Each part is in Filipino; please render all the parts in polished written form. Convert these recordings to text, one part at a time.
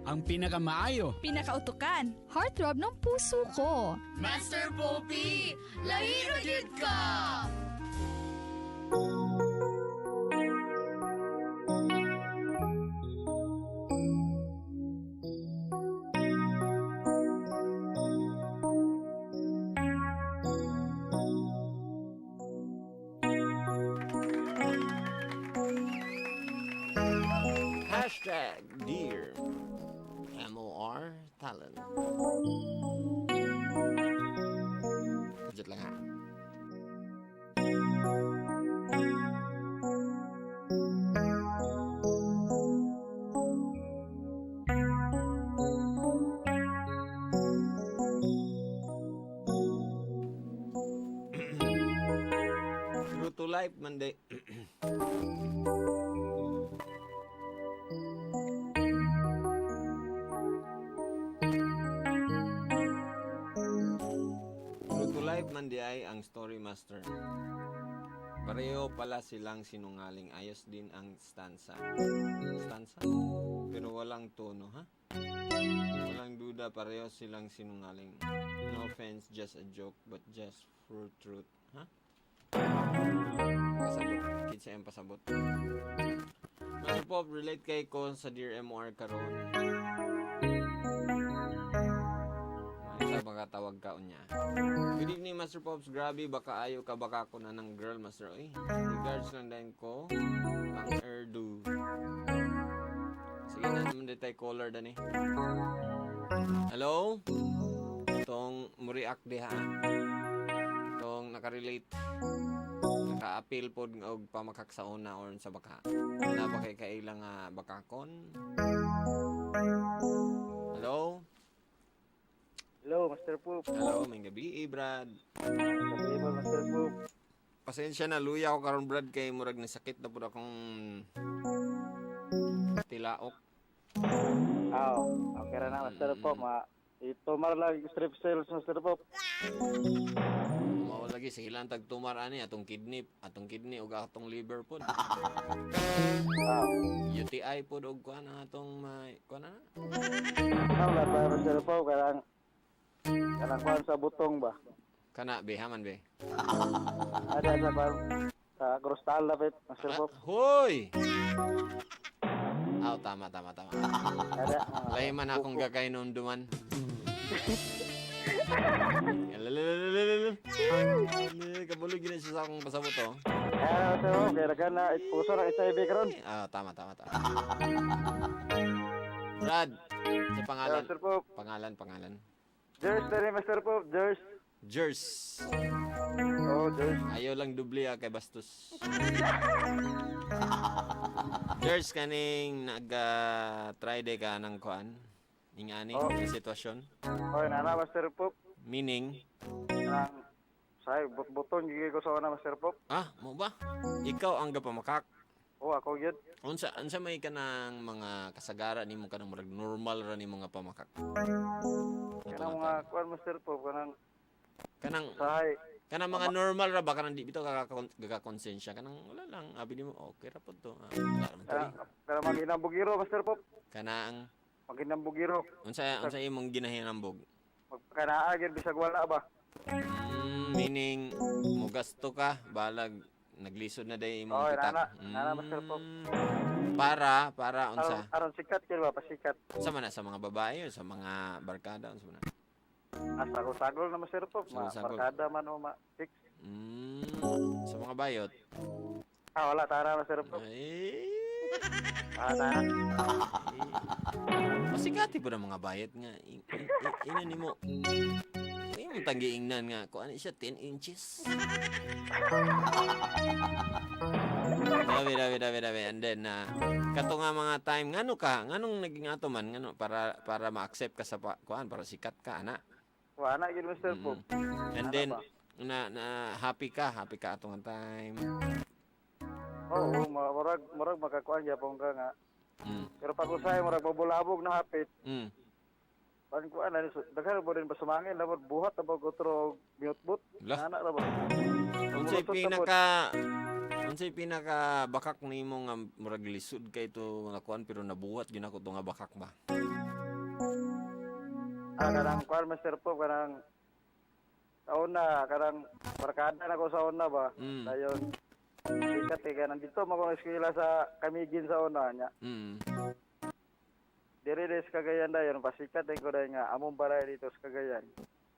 ang pinakamaayo. Pinakautukan. Heartthrob ng puso ko. Master Poppy, lahiro jud ka! #Dear MOR Talent. Budget lang ha. True to life, Monday. Live man di ay ang story master. Pareho pala silang sinungaling. Ayos din ang stanza. Stanza? Pero walang tono, ha? Walang duda, pareho silang sinungaling. No offense, just a joke, but just for truth, ha? Pasabot. Kids ay ang pasabot. Master Pop, relate kay ko sa Dear MOR karon. Sa makatawag ka unya. Good evening, Master Pops. Grabe, baka ayaw ka baka ko na ng girl, Master. Oy, regards lang din ko ang Erdu. Sige na naman detay caller dani. Hello? Tong muriak di ha. Tong nakarelate. Naka-appeal pod og pamakak sa una or sa baka. Na ba kay kailang bakakon? Hello? Hello, Master Poop. Hello, may gabi, Brad. Gabi ba, Master Poop? Pasensya na, luya ako karon Brad, kay murag na sakit na po akong tilaok. Okay na Master Poop. Itumar lang strip sales, Master Poop. Mao lagi sa ilang tagtumar ani atong kidney ug atong liver pod. UTI pod og kuan atong kuan na. Wala ba, Master Poop? Kanang kuhan sa butong ba? Kana be haman be. Ada sa kuhan sa krustal lapit, Master Poop. Hoy. Tama. Ada. Lay man akong gakainom duman. Kabulog yun siya sa akong pasabot to. Master Poop, kaya nagan na puso ng SIB karon. Tama. Brad, sa pangalan. Master Poop. Pangalan. Jers na rin, Master Poop. Jers. Jers. Ayaw lang dubli kay bastos. Jers, kaning nag-try day ka ng kuan? Ning ani, yung sitwasyon? Nana, Master Poop. Meaning? Say, buton gigay ko sa una, Master Poop. Mo ba? Ikaw ang gapamakak. Ako yun. Unsa may ka ng mga kasagara nimo kanang murag normal ra nimo nga pamakak? Kanang mga kuan, Master Poop, kanang sahay. Kanang mga normal ra ba kanang di bitaw gagakonsensya kanang wala lang abi nimo okay ra pud to. Wala man to. Kanang maginambugiro, Master Poop. Kanang Maginambugiro. unsa imong ginahinambog? Magkanaagin bisag wala ba? Meaning mugasto ka balag naglisod na day imong pitak. Nana, Master Poop. Para unsa? Aron sikat kid ba, pasikat. Sa man sa mga babae o sa mga barkada unsa man? Sagol na, Master Poop. Sagol. Barkada man o fix. Sa mga bayot. Wala tara, Master Poop. Tara. Masikati po ng mga bayot nga. Ina ni mo. Yung tanggiingnan nga. Kung ano siya, 10 inches. Dabi. And then, kato nga mga time, nganong naging ato man, para ma-accept ka sa kuan, para sikat ka, ana. Wala yun, Mr. Poop. And then, happy ka atong time. Murag makakuan yapon ka nga. Pero pag usay, murag mabulabog na hapit. Pag kuan, daghan mo din basumangin, dapat buhat na pag-utro mute-boot. Anak na ba? Unsay pinaka bakak nimo nga murag lisod kay to nga kuan pero nabuhat gyud ako to nga bakak ba? Kanang kuan Mr. Pop kanang sa una, kanang barkada na ko sa una ba. Dayon sikat kaya nandito mo kong eskwela sa Kamigin sa una niya. Diri des Cagayan dayon pasikat din ko dayon nga among balay dito sa Cagayan.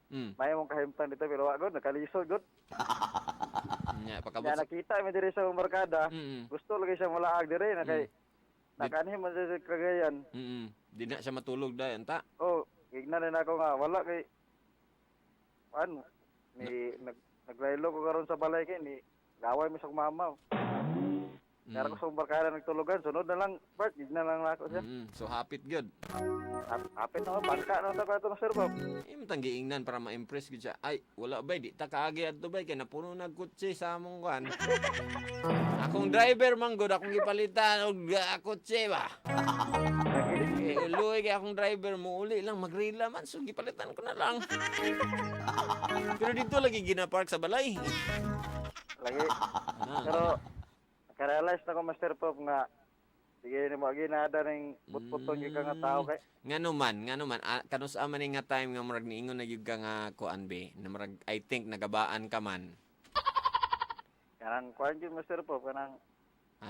May mong kahimtang dito pero wag nakalisod gud. Nya Ya pakabot. nakita mi diri sa barkada. Gusto lagi siya malaag diri na kay nakanhi man sa Cagayan. Di na siya matulog dayon ta. Oh, ignan na ako nga wala kay ano ni naglaylo ko karon sa balay kay ni gaway mi sa mama. Kaya ko sa barkada nagtulugan sunod na lang Bert ignan lang ako siya. So hapit gyud. Apit na bangka na ta ka to Sir Bob. Imtang giingnan para ma-impress gyud siya. Ay, wala bay di ta kaagi adto bay kay napuno nag kutsi sa among kan. Akong driver man gud akong gipalitan og kutsi ba. Uloy kay akong driver mo uli lang magrila man so gipalitan ko na lang. Pero dito lagi gina-park sa balay. Lagi. Pero nakarealize na ko Master Pop nga sige ni mo ginada ning putputon gyud ka nga tao kay Ngano man kanus man nga time nga murag niingon na gyud ka nga kuan be na murag I think nagabaan ka man. kanang kuan gyud Master Pop kanang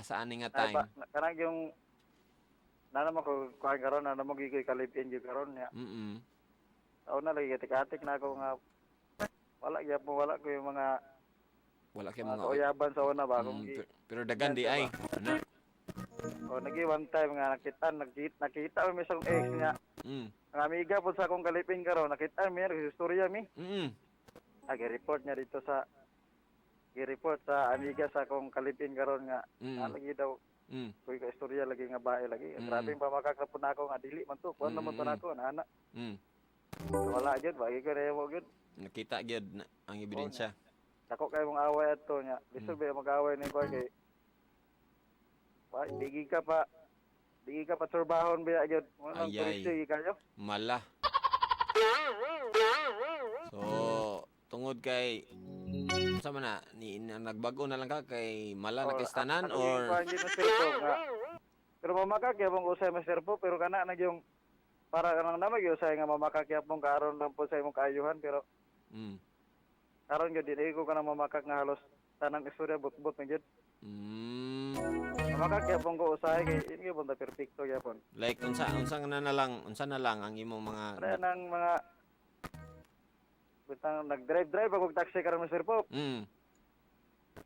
Saan nga time? kanang yung nana mo ko kuan karon nana mo gigoy kalipin gyud karon ya. Taon na lagi katik-atik na ako nga wala ko yung mga Wala kay mga uyaban sa una ba kung pero dagan di ay. Ano? O nagi one time nga nakita mi sa ex niya. Ang amiga po sa akong kalipin karon nakita mi sa istorya mi. Report niya dito sa i-report sa amiga sa akong kalipin karon nga lagi daw kuy ka istorya lagi nga bae lagi. Grabe pamakak na pud nako nga dili man to. Kuan naman to nako ana. Wala gyud bagi ko rewo gyud. Nakita gyud ang ebidensya. Dako kay mong away ato nya. Lisod ba mag-away ni ko kay digi ka pa turbahon biya gyud. Ano tuloy kayo? Mala. So, tungod kay sa man na nagbago na lang ka kay mala na kistanan or pero mamakakya mong usay Master Po pero kana na yung para kanang namag usay nga mamakakya mong karon lang po sa imong kaayuhan pero karon gyud dili ko kana mamakak nga halos tanang istorya butbut na gyud. Mamakakya mong ko usay kay ini gyud perfecto gyapon. Like unsa na lang ang imong mga nang mga bitang nag-drive ako taxi karon Master Po.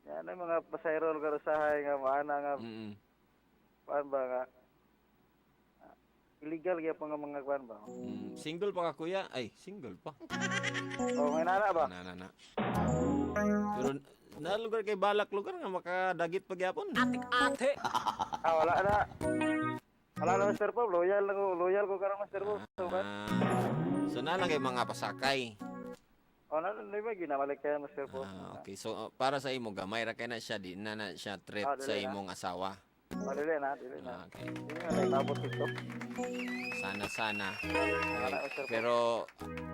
Yan ang mga pasayro karon sahay nga maana nga kuan ba nga illegal gyapon nga mga kuan ba. Single pa ka kuya? Ay, single pa. May nana ba? Nana. Pero na lugar kay balak lugar nga makadagit pa gyapon. Ate. Wala na. Wala na Master Po, loyal ko karon Master Po. So na lang kay mga pasakay. Na may ginawalik kaya Master Po. Okay. So para sa imo gamay ra kay na siya di na siya threat sa imong asawa. Dili na. Okay. Hindi nga naitabot ito. Sana. Pero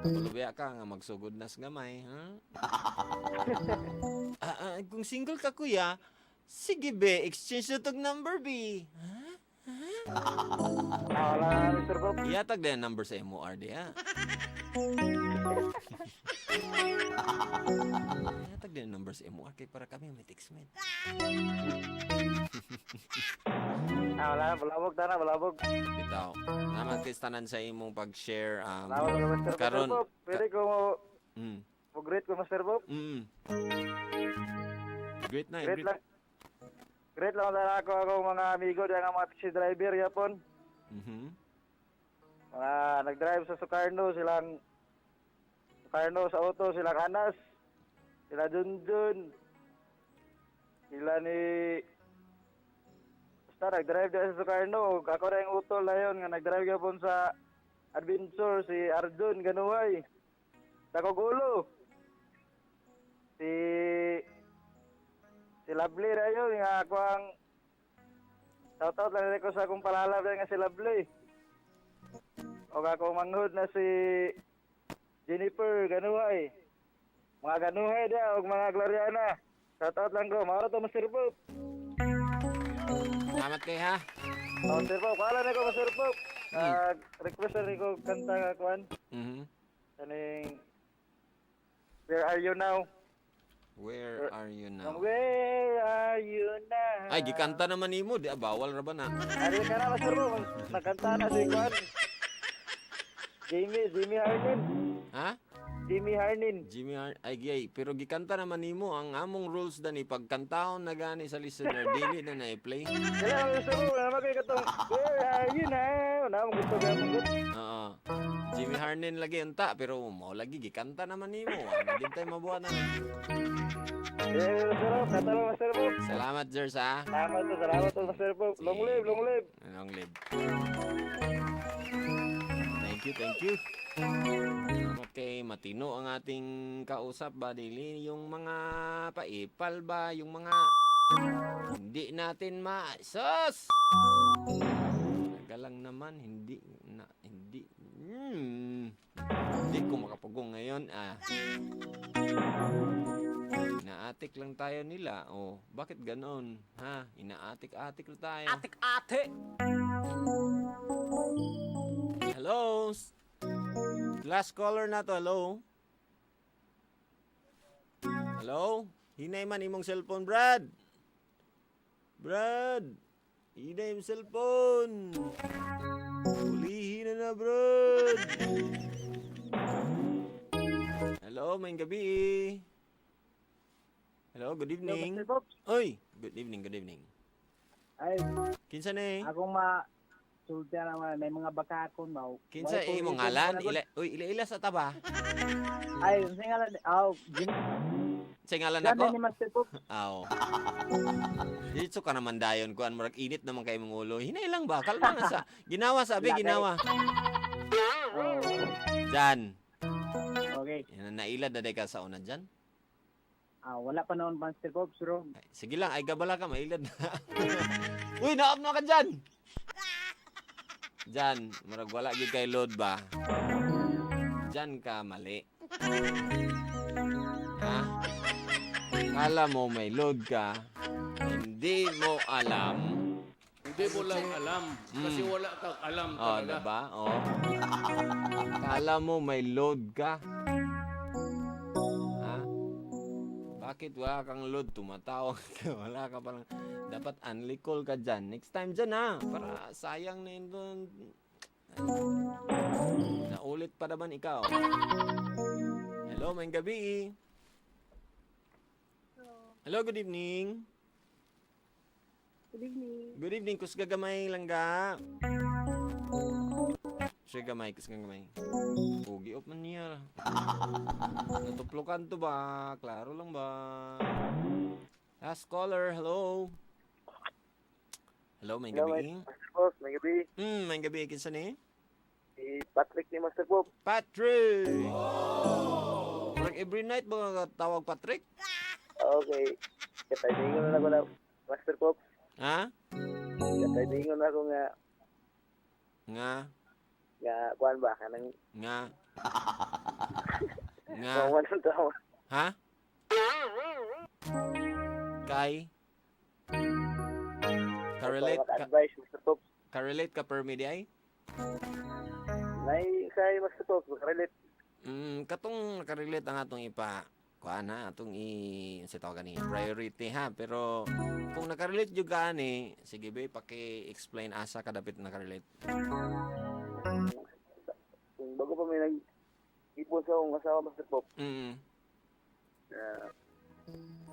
lubiya ka nga magsugod nas gamay, ha? Kung single ka kuya, sige be, exchange na tog number be. Wala na Mr. Bob. Iyatag din number sa MOR di ha. Iyatag din number sa MOR kay para kami may textmate. Wala na, balabog. Bitaw. Naman kistanan sa imong pag-share Mr. karon. Bob. Pwede ko mag-greet ko Mr. Bob. Great na. Great lang na ako mga amigo diyan nga mga taxi driver yapon. Mga nag-drive sa Sukarno sa auto sila Anas, sila Junjun, sila ni basta nag-drive diyan sa Sukarno. Ako rin yung utol na yun nga nag-drive yapon sa Adventure si Arjun Ganuway. Takogulo. Si Lovely ra yun, nga ako ang shout-out lang ko sa akong palalab nga si Lovely. O ako manghod na si Jennifer Ganuhay. Mga Ganuhay dia o mga Gloriana. Shout-out lang ko, mauro to Mr. Bob. Salamat kay ha. Mr. Bob, pala na ko Mr. Bob. Request rin ko kanta nga kuan. Mhm. Kaning Where Are You Now? Where are you now? Where are you now? Ay, gikanta naman nimo, di bawal ra ba na? Ari ka na Master Bob, nakanta na si kuan. Jimmy Harnin. Ha? Jimmy Harnin. Jimmy Hart, ay gay, pero gikanta naman nimo ang among rules dani pagkantahon na gani sa listener dili na na-play. Kaya Master Bob, naman kayo katong Where are you now? Naman gusto ka mong gusto. Oo. Jimmy Harnin lagi unta pero mao lagi gikanta naman nimo. Ano din tayo mabuhat na. Master Bob, katalo Master Bob. Salamat, Jers, ha? Salamat to Master Bob. Long live, long live. Long live. Thank you. Okay, matino ang ating kausap ba dili yung mga paipal ba, yung mga hindi natin sus! Nagalang naman, hindi ko makapugong ngayon, Inaatik lang tayo nila. Oh, bakit ganon? Ha? Inaatik-atik lang tayo. Atik-atik! Hello? Last caller na to. Hello? Hello? Hinay man imong cellphone, Brad. Brad! Hinay imong cellphone. Ulihin na, Brad. Hello, may gabi. Hello, good evening. Master Bob. Oy, good evening. Ay, Kinsa ni? akong sultihan naman, may mga bakakon ba? Kinsa imong ngalan? Ila sa taba. Ay, sa ngalan, Sa ngalan Ganda ako? ni Master Bob. Aw. Dito ka naman dayon kuan murag init naman kay mong ulo. Hinay lang ba? Kalma na sa. Ginawa sabi, ginawa. Jan. Okay. Nailad na day ka sa una dyan. Wala pa noon Master Bob, suro. Ay, sige lang, ay gabala ka, mailad na. Uy, naap na ka dyan! Dyan, murag wala gid kay load ba? Dyan ka mali. Ha? Kala mo may load ka, hindi mo alam. Hindi mo lang alam. Kasi wala kang alam talaga. Diba? Kala mo may load ka. Ha? Bakit wala kang load? Tumatawag ka. Wala ka palang. Dapat unlicall ka dyan. Next time dyan, ha? Para sayang na yun doon. Naulit pa naman ikaw. Hello, may gabi. Hello, good evening. Good evening. Good evening, kus gagamay langga. Siya gamay, kus gagamay. Pugi op man niya. Natuplukan to ba? Klaro lang ba? Last caller, hello. Hello, may gabi. Master Bob, may gabi. May gabi, kinsa ni? Si Patrick ni Master Bob. Patrick! Parang every night ba tawag Patrick? Okay. Katayingon na ako na Master Bob. Ha? Katayingon na ako nga kuan ba kanang Nga. kawan ng tao. Ha? Kay? Karelate ka, Advice Master Bob. karelate ka per media ay? Nay kay Master Bob, relate. Katong nakarelate ang atong kuan ha, atong sa tawag ni priority ha, pero kung nakarelate jud ka ani, sige be paki-explain asa ka dapat nakarelate. Kung bago pa may nag-ipon sa akong asawa Master Bob.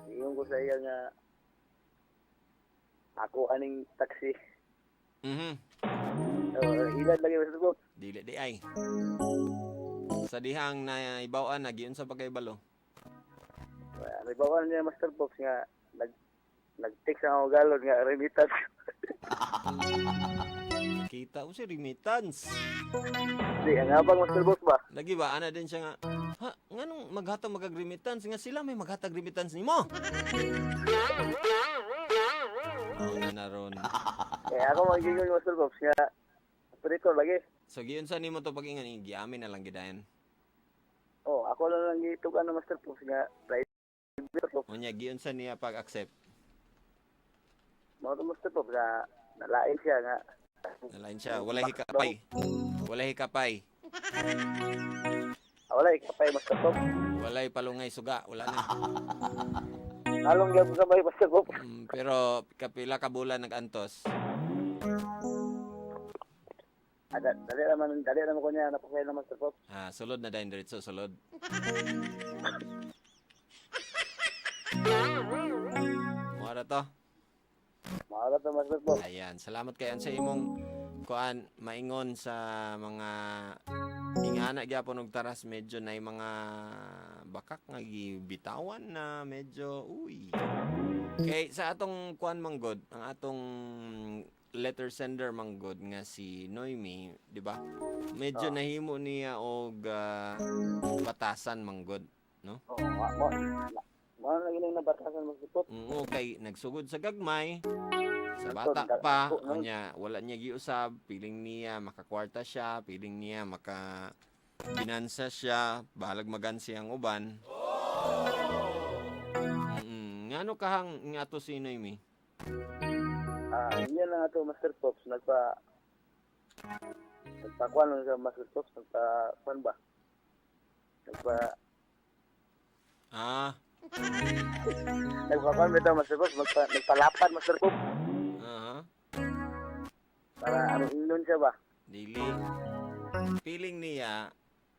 Ingon ko sa iya nga ako aning taxi. Ilan lagi Master Bob. Dili di ay. Sa dihang na ibawaan na giun sa pagkaybalo. May bawal niya Master Bob nga nag-text ang ako galon nga remittance. Kita ko si remittance. Di, ang habang Master Bob ba? Lagi ba ana din siya nga, ha, nganong maghatag magag-remittance nga sila may maghatag remittance nimo? Na ron. Ako magiging Master Bob nga operator lagi. So giun sa nimo to pag-ingan giamin na lang gidayan. Ako lang gitukan ng Master Bob nga Unya giun sa niya pag-accept. Mao to Master Bob nga nalain siya nga Nalain siya. Walay hikapay. Walay hikapay. Wala, ikapay, Master Pop. Walay palungay suga. Wala na. Halong gyud sa bay, Master Pop. Pero kapila ka bulan nag-antos. Dali naman ko niya, napakay na Master Pop. Sulod na dahil diretso. Sulod. Mara to. Maalat na Master Pop. Ayan. Salamat kayo sa imong kuan maingon sa mga ingana gyapon og taras medyo na mga bakak nga gibitawan na medyo kay sa atong kuan manggod ang atong letter sender manggod nga si Noemi, di ba? Medyo nahimo niya og batasan manggod, no? Mo na gining nabatasan Master Pop. Oo, kay nagsugod sa gagmay. Sa bata pa, wala niya giusab, piling niya makakwarta siya, piling niya binansa siya, bahalag magansi ang uban. Ngano kahang nga to si Noemi? Yan lang ato Master Pops, nagpakuan lang sa Master Pops, nagpakuan ba? Nagpakuan ba ito Master Pops, nagpalapad Master Pops. Para inon siya ba? Dili. Feeling niya,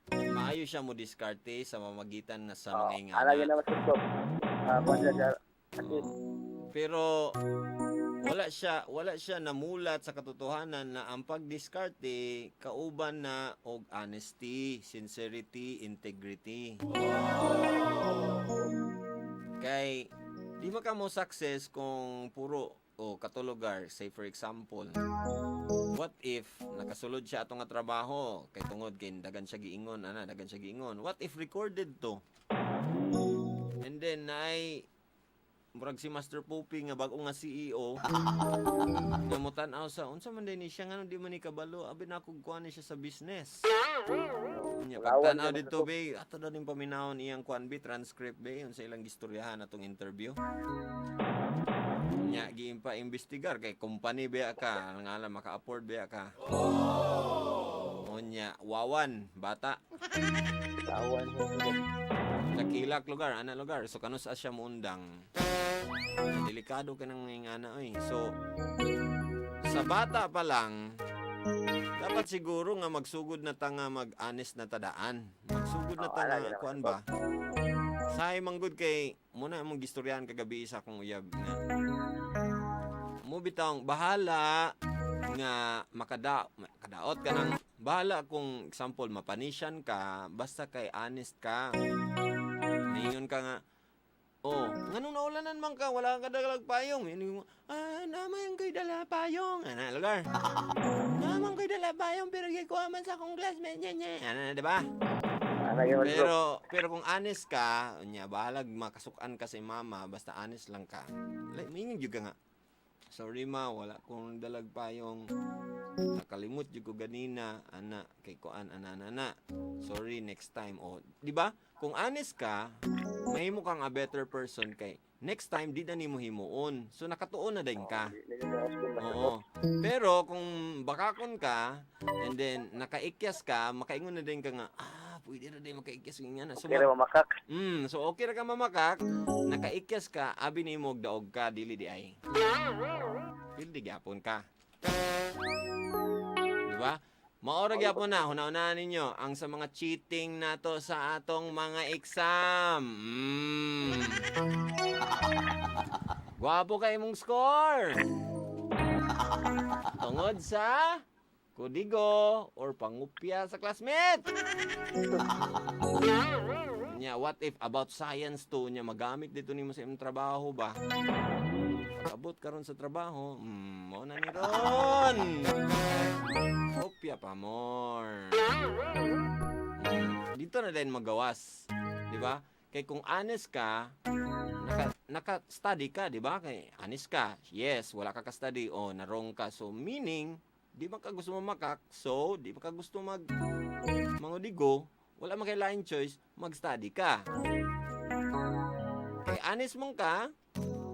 maayo siya mo diskarte sa mamagitan na sa mga ingana. Alagyan na Master Pops. Pero wala siya namulat sa katotohanan na ang pagdiskarte kauban na og honesty, sincerity, integrity. Kay di man ka mo success kung puro katulugar. Say for example, what if nakasulod siya atong nga trabaho kay tungod kay dagan siya giingon, what if recorded to? And then murag si Master Poopy nga bago nga CEO namutan-aw sa unsa man din siya ngano di man ni kabalo abi na ako kuan siya sa business. Nya pagtan-aw dito be ato na ning paminawon iyang kuan be transcript be unsa ilang gistoryahan atong interview. Nya giimpa-imbestigar kay company ba ka nga alam maka-afford ba ka. Nya wawan bata. Wawan Nakilak lugar, lugar. So kanus siya muundang. Delikado ka nang ingana oy. So sa bata pa lang dapat siguro nga magsugod na ta nga mag-honest na tadaan. Magsugod na ta nga kuan ba? Say manggod kay muna among gistoryahan kagabi sa akong uyab nga. Mo bitang bahala nga makadaot ka nang bahala kung example mapanisyan ka basta kay honest ka. Ningon ka nga, nganong naulanan man ka, wala ka dalag payong. Naman ko'y dala payong. Lugar? Naman ko'y dala payong, pero gikuha man sa akong classmate niya. Diba? Pero kung honest ka, bahalag makasukan ka sa mama, basta honest lang ka. Mingon juga nga, sorry ma, wala kong dalag payong. Nakalimut ko ganina, kay kuan, ana. Sorry, next time. Di ba? Kung honest ka, mahimo kang a better person kay next time di na nimo himuon. So nakatuon na din ka. Oo. Pero kung bakakon ka and then nakaikyas ka, makaingon na din ka nga, pwede na din makaikyas nga na. So okay ra mamakak. So okay ra ka mamakak, nakaikyas ka, abi nimo og daog ka dili di ay. Pildi gyapon ka. Di ba? Maora gyapon na, hunaw-unahan ninyo ang sa mga cheating nato sa atong mga exam. Gwapo kay mong score. Tungod sa kudigo or pangupya sa classmate. What if about science to magamit dito nimo sa imong trabaho ba? Pag-abot karon sa trabaho, mo na ni ron. Kopya pa more. Dito na din magawas, 'di ba? Kay kung honest ka, naka-study ka, 'di ba? Kay honest ka. Yes, wala ka ka-study o narong ka. So meaning, di ba ka gusto mamakak? So, di ba ka gusto mangudigo? Wala man kay line choice, mag-study ka. Kay honest mong ka,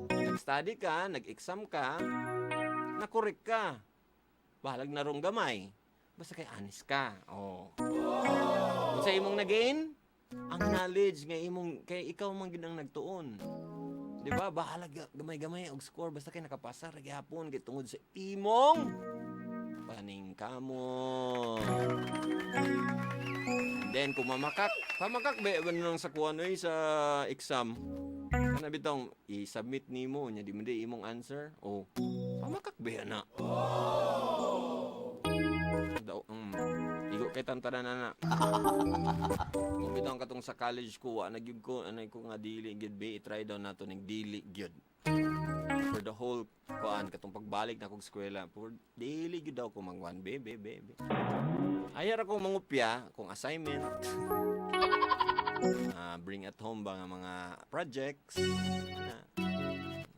nag-study ka, nag-exam ka, na-correct ka. bahalag na rong gamay. Basta kay honest ka. Oh. Kung sa imong nagain, ang knowledge nga imong kay ikaw man gid ang nagtuon. Di ba? Bahalag gamay-gamay og score basta kay nakapasa ra gyapon kay tungod sa imong paningkamot. Then kung pamakak ba nang sa kuan sa exam, kana bitong i-submit nimo nya di man di imong answer. Oh, pamakak ba na? Igo kay tantanan na. Kung bitong katong sa college ko, nagyud ko anay ko nga dili gid be i-try daw nato ning dili gyud. For the whole kuan katong pagbalik na kog eskwela, for dili gyud daw ko mangwan be. Ayar ako mangupya kung assignment. Bring at home ba nga mga projects.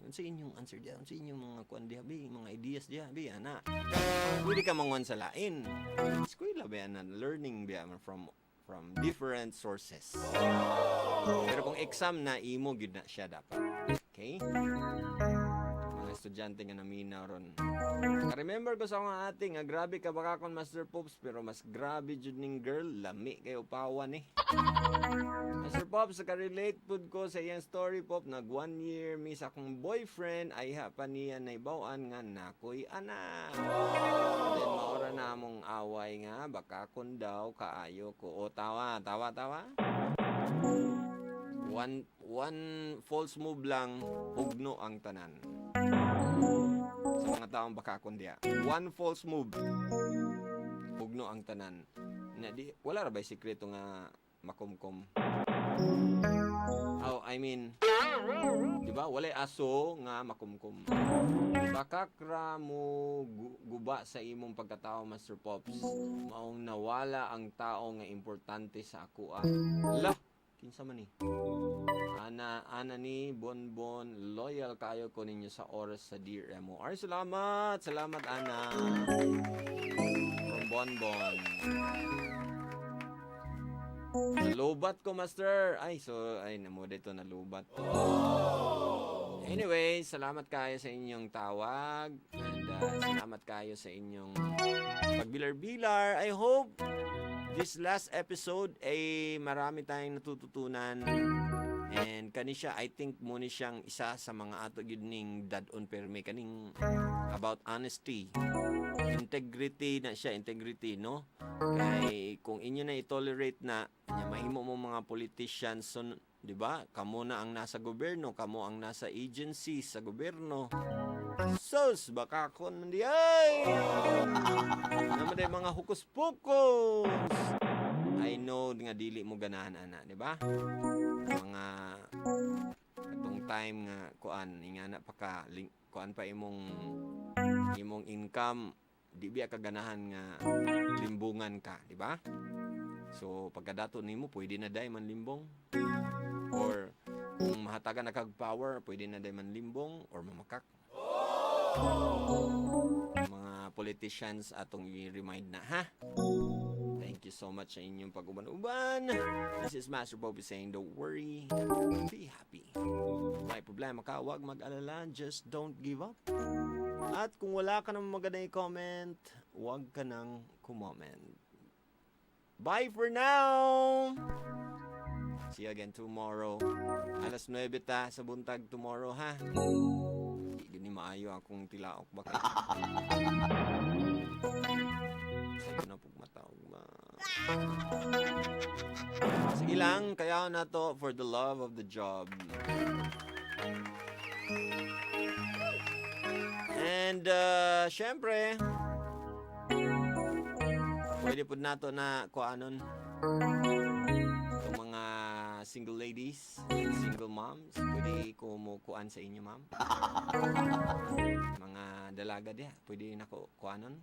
Unsa inyong answer diya? Unsa inyong mga kuan diya? Mga ideas diya? Ana. Pwede ka mangwan sa lain. Eskwela ba ana? Learning ba from different sources. Pero kung exam na, imo gyud na siya dapat. Okay? Mga estudyante nga naminaw ron. Remember ko sa akong ate nga grabe ka baka kon Master Pops pero mas grabe jud ning girl lami kay upawan eh. Master Pops ka-relate pud ko sa iyang story pop nag 1 year mi sa akong boyfriend ay pa niya naibaw-an nga nakoy ana. Then maora na mong away nga baka kon daw kaayo ko o tawa. One false move lang ugno ang tanan. Sa mga taong bakakon diya. One false move ugno ang tanan. Wala ra ba sikreto nga makumkum? Oh, I mean, di ba? Walay aso nga makumkum. Bakakra mo guba sa imong pagkatao, Master Pops. Maong nawala ang tao nga importante sa ako. Lah, kinsa man ni? Ana ni Bonbon, loyal kayo ko ninyo sa oras sa Dear MOR. Salamat Ana. From Bonbon. Nalubat ko, Master. Namo dito nalubat. Anyway, salamat kayo sa inyong tawag. And salamat kayo sa inyong pagbilar-bilar. I hope this last episode ay marami tayong natututunan. And kani siya, I think muna siyang isa sa mga ato yun ning dadon perme kaning about honesty. Integrity na siya, integrity, no? Kay kung inyo na i-tolerate na, mahimo mo mga politicians, so, di ba? Kamo na ang nasa gobyerno, kamo ang nasa agency sa gobyerno. Sus, baka kon man di ay! Naman ay mga hukus-pukus! I know nga dili mo ganahan ana, di ba? Mga atong time nga kuan ingana pa ka kuan pa imong income di biya ka ganahan nga limbungan ka, di ba? So pagkadato nimo pwede na day man limbong or kung mahatagan na kag power pwede na day man limbong or mamakak. Mga politicians atong i-remind na ha. Thank you so much sa inyong pag-uban-uban. This is Master Bobby saying, don't worry, be happy. May problema ka, huwag mag-alala, just don't give up. At kung wala ka nang magandang i-comment, huwag ka nang kumoment. Bye for now! See you again tomorrow. Alas 9 ta sa buntag tomorrow, ha? Hindi gani maayo akong tilaok ba kayo? Sa'yo na pong matawag ba? Sige lang, kaya na to for the love of the job. And, syempre, pwede po nato na kuanon itong mga single ladies, single moms, pwede kumukuan sa inyo, ma'am. Mga dalaga diya, pwede na kuanon.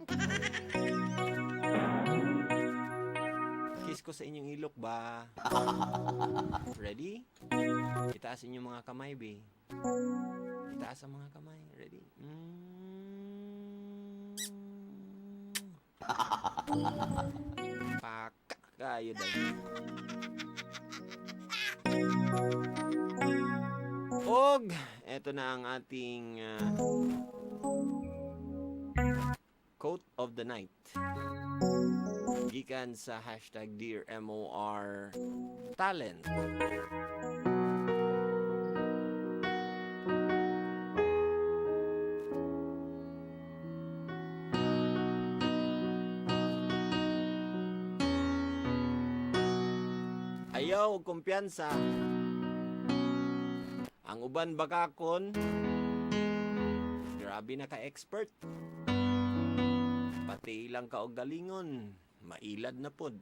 Kiss ko sa inyong ilok ba? Ready? Itaas inyong mga kamay, be. Itaas ang mga kamay. Ready? Paka kayo dali. Og, eto na ang ating quote of the night. Gikan sa hashtag Dear MOR Talent. Ayaw og kumpiyansa. Ang uban bakakon, grabe na ka-expert. Pati ilang kaog galingon, mailad na pod.